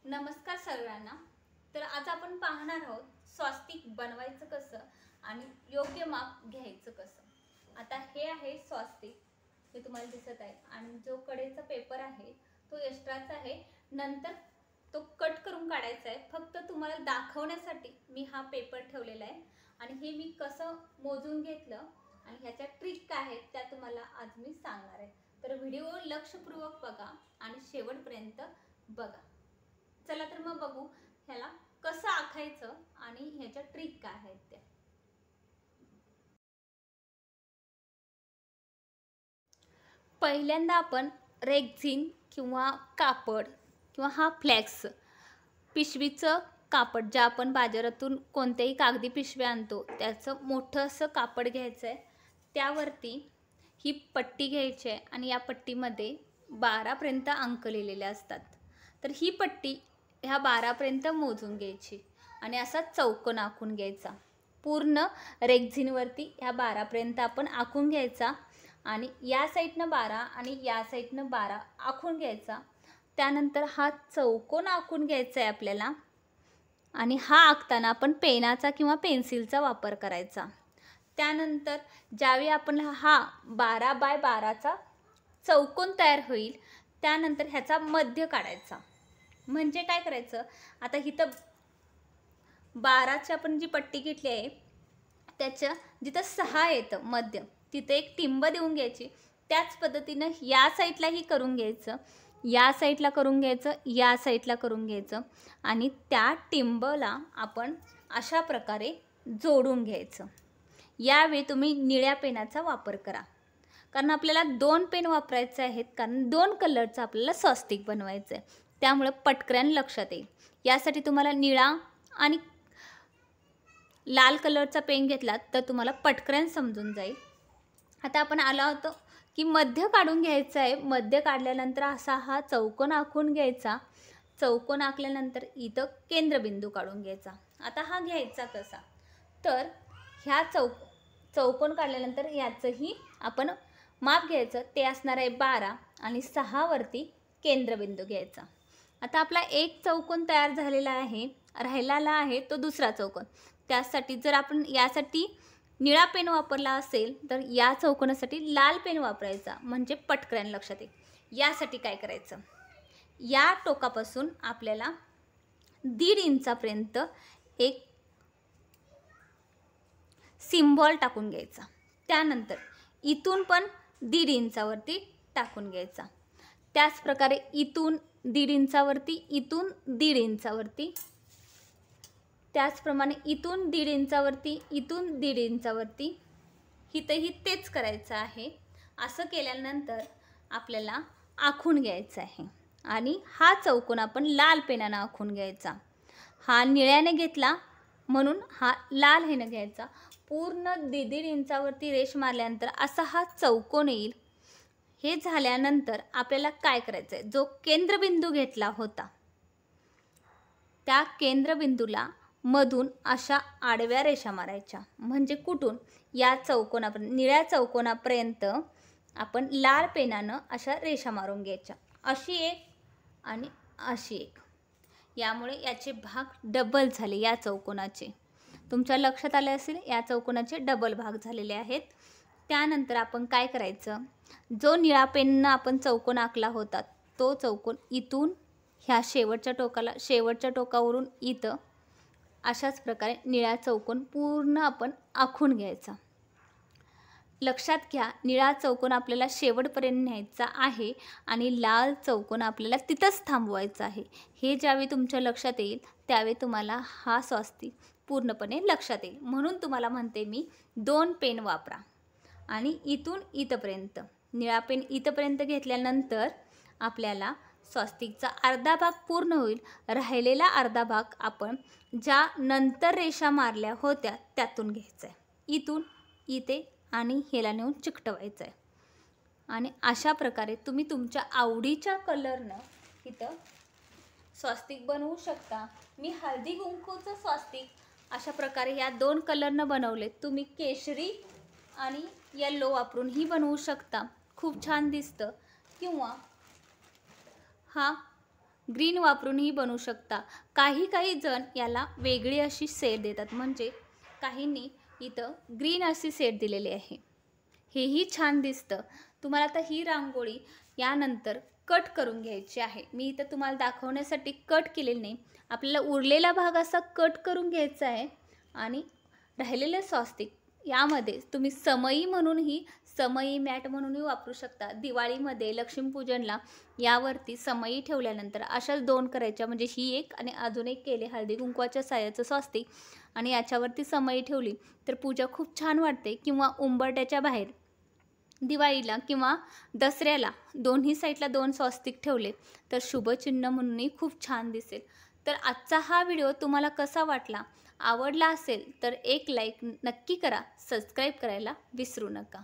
नमस्कार सगळ्यांना। तर आज आपण पाहणार आहोत स्वास्तिक बनवायचं कसं आणि योग्य माप घ्यायचं कसं। आता हे आहे स्वास्तिक, हे तुम्हाला दिसत आहे आणि जो कडेचा पेपर आहे तो एक्स्ट्राचा आहे, नंतर तो कट करून काढायचा आहे। फक्त तुम्हाला दाखवण्यासाठी मी हा पेपर ठेवलेला आहे आणि हे मी कसं मोजून घेतलं आणि ह्याच्या ट्रिक काय आहेत त्या तुम्हाला आज मी सांगणार आहे। तर व्हिडिओ लक्षपूर्वक बघा आणि शेवटपर्यंत बघा। चला तर मग बघू ह्याला कसं आखायचं आणि ह्याच्या ट्रिक काय आहेत त्या। पहिल्यांदा आपण रेक्झिन किंवा कापड किंवा हा फ्लेक्स पिशवीचं कापड, जे आपण बाजारातून कोणत्याही कागदी पिशवी आणतो त्याचं मोठं असं कापड घ्यायचं आहे। त्यावरती ही पट्टी घ्यायची आहे आणि या पट्टीमध्ये 12 पर्यंत अंक लिहिलेले असतात। तर ही पट्टी ह्या 12 पर्यंत मोजून घ्यायची आणि असा चौकोन आखून घ्यायचा। पूर्ण रेक्झिनवरती ह्या 12 पर्यंत आपण आखून घ्यायचा आणि या साईडनं 12 आणि या साईडनं 12 आखून घ्यायचा। त्यानंतर हा चौकोन आखून घ्यायचा आहे आपल्याला आणि हा आखताना आपण पेनाचा किंवा पेन्सिलचा वापर करायचा। त्यानंतर ज्यावेळी आपण हा 12 बाय 12चा चौकोन तयार होईल त्यानंतर ह्याचा मध्य काढायचा। म्हणजे काय करायचं, आता इथं 12ची आपण जी पट्टी घेतली आहे त्याच्या जिथं 6 येतं मध्य, तिथे एक टिंब देऊन घ्यायची। त्याच पद्धतीनं या साईडलाही करून घ्यायचं, या साईडला करून घ्यायचं, या साईडला करून घ्यायचं आणि त्या टिंबला आपण अशा प्रकारे जोडून घ्यायचं। यावेळी तुम्ही निळ्या पेनाचा वापर करा, कारण आपल्याला 2 पेन वापरायचे आहेत, कारण 2 कलरचं आपल्याला स्वास्तिक बनवायचं आहे। त्यामुळे पटकन लक्षात येईल। यासाठी तुम्हाला निळा आणि लाल कलरचा पेन घेतलात तर तुम्हाला पटकन समजून जाईल। आता आपण आलो होतो की मध्य काढून घ्यायचं आहे। मध्य काढल्यानंतर असा हा चौकोन आखून घ्यायचा। चौकोन आखल्यानंतर इथं केंद्रबिंदू काढून घ्यायचा। आता हा घ्यायचा कसा, तर ह्या चौकोन काढल्यानंतर याचंही आपण माप घ्यायचं। ते असणार आहे 12 आणि 6 वरती केंद्रबिंदू घ्यायचा। आता आपला एक चौकोन तयार झालेला आहे, राहिलेला आहे तो दुसरा चौकोन। त्यासाठी जर आपण यासाठी निळा पेन वापरला असेल तर या चौकोनासाठी लाल पेन वापरायचा, म्हणजे पटकन लक्षात येईल। यासाठी काय करायचं, या टोकापासून आपल्याला 1.5 इंचापर्यंत एक सिम्बॉल टाकून घ्यायचा। त्यानंतर इथून पण 1.5 इंचावरती टाकून घ्यायचा। त्याच प्रकारे इथून 1.5 इंचावरती, इथून 1.5 इंचावरती, त्याचप्रमाणे इथून 1.5 इंचावरती, इथून 1.5 इंचावरती, इथंही तेच करायचं आहे। असं केल्यानंतर आपल्याला आखून घ्यायचं आहे आणि हा चौकोन आपण लाल पेनानं आखून घ्यायचा। हा निळ्याने घेतला म्हणून हा लाल ह्याने घ्यायचा। पूर्ण 1.5 इंचावरती रेष मारल्यानंतर असा हा चौकोन येईल। हे झाल्यानंतर आपल्याला काय करायचं आहे, जो केंद्रबिंदू घेतला होता त्या केंद्रबिंदूला मधून अशा आडव्या रेषा मारायच्या। म्हणजे कुठून, या चौकोनापर्यंत, निळ्या चौकोनापर्यंत आपण लाल पेनानं अशा रेषा मारून घ्यायच्या। अशी एक आणि अशी एक, यामुळे याचे भाग डबल झाले। या चौकोनाचे तुमच्या लक्षात आले असेल, या चौकोनाचे डबल भाग झालेले आहेत। त्यानंतर आपण काय करायचं, जो निळा पेननं आपण चौकोन आखला होता तो चौकोन इथून ह्या शेवटच्या टोकावरून इथं अशाच प्रकारे निळा चौकोन पूर्ण आपण आखून घ्यायचा। लक्षात घ्या, निळा चौकोन आपल्याला शेवटपर्यंत न्यायचा आहे आणि लाल चौकोन आपल्याला तिथंच थांबवायचा आहे। हे ज्यावेळी तुमच्या लक्षात येईल त्यावेळी तुम्हाला हा स्वास्तिक पूर्णपणे लक्षात येईल। म्हणून तुम्हाला म्हणते मी 2 पेन वापरा आणि इथून इथपर्यंत, निळा पेन इथपर्यंत घेतल्यानंतर आपल्याला स्वास्तिकचा अर्धा भाग पूर्ण होईल। राहिलेला अर्धा भाग आपण ज्या नंतर रेषा मारल्या होत्या त्यातून घ्यायचा आहे, इथून इथे आणि ह्याला नेऊन चिकटवायचं आहे। आणि अशा प्रकारे तुम्ही तुमच्या आवडीच्या कलरनं इथं स्वास्तिक बनवू शकता। मी हळदी कुंकूचं स्वास्तिक अशा प्रकारे या 2 कलरनं बनवले। तुम्ही केशरी आणि येलो वापरूनही बनवू शकता, खूप छान दिसतं। किंवा हा ग्रीन वापरूनही बनवू शकता. काही जण याला वेगळी अशी सेट देतात, म्हणजे काहींनी इथं ग्रीन अशी सेट दिलेली आहे. हेही छान दिसतं. तुम्हाला आता ही रांगोळी यानंतर कट करून घ्यायची आहे. मी इथं तुम्हाला दाखवण्यासाठी कट केलेली नाही. आपल्याला उरलेला भाग असा कट करून घ्यायचा आहे आणि राहिलेले स्वस्तिक यामध्ये तुम्ही समई म्हणूनही, समई मॅट म्हणूनही वापरू शकता. दिवाळीमध्ये लक्ष्मीपूजनला यावरती समई ठेवल्यानंतर अशाच 2 करायच्या, म्हणजे ही एक आणि अजून एक केले हळदी कुंकवाच्या साह्याचं स्वस्तिक आणि याच्यावरती समई ठेवली तर पूजा खूप छान वाटते. किंवा उंबरट्याच्या बाहेर दिवाळीला किंवा दसऱ्याला दोन्ही साईडला 2 स्वस्तिक ठेवले तर शुभचिन्ह म्हणूनही खूप छान दिसेल. तर आजचा हा व्हिडिओ तुम्हाला कसा वाटला? आवडला असेल तर एक लाईक नक्की करा. सबस्क्राईब करायला विसरू नका.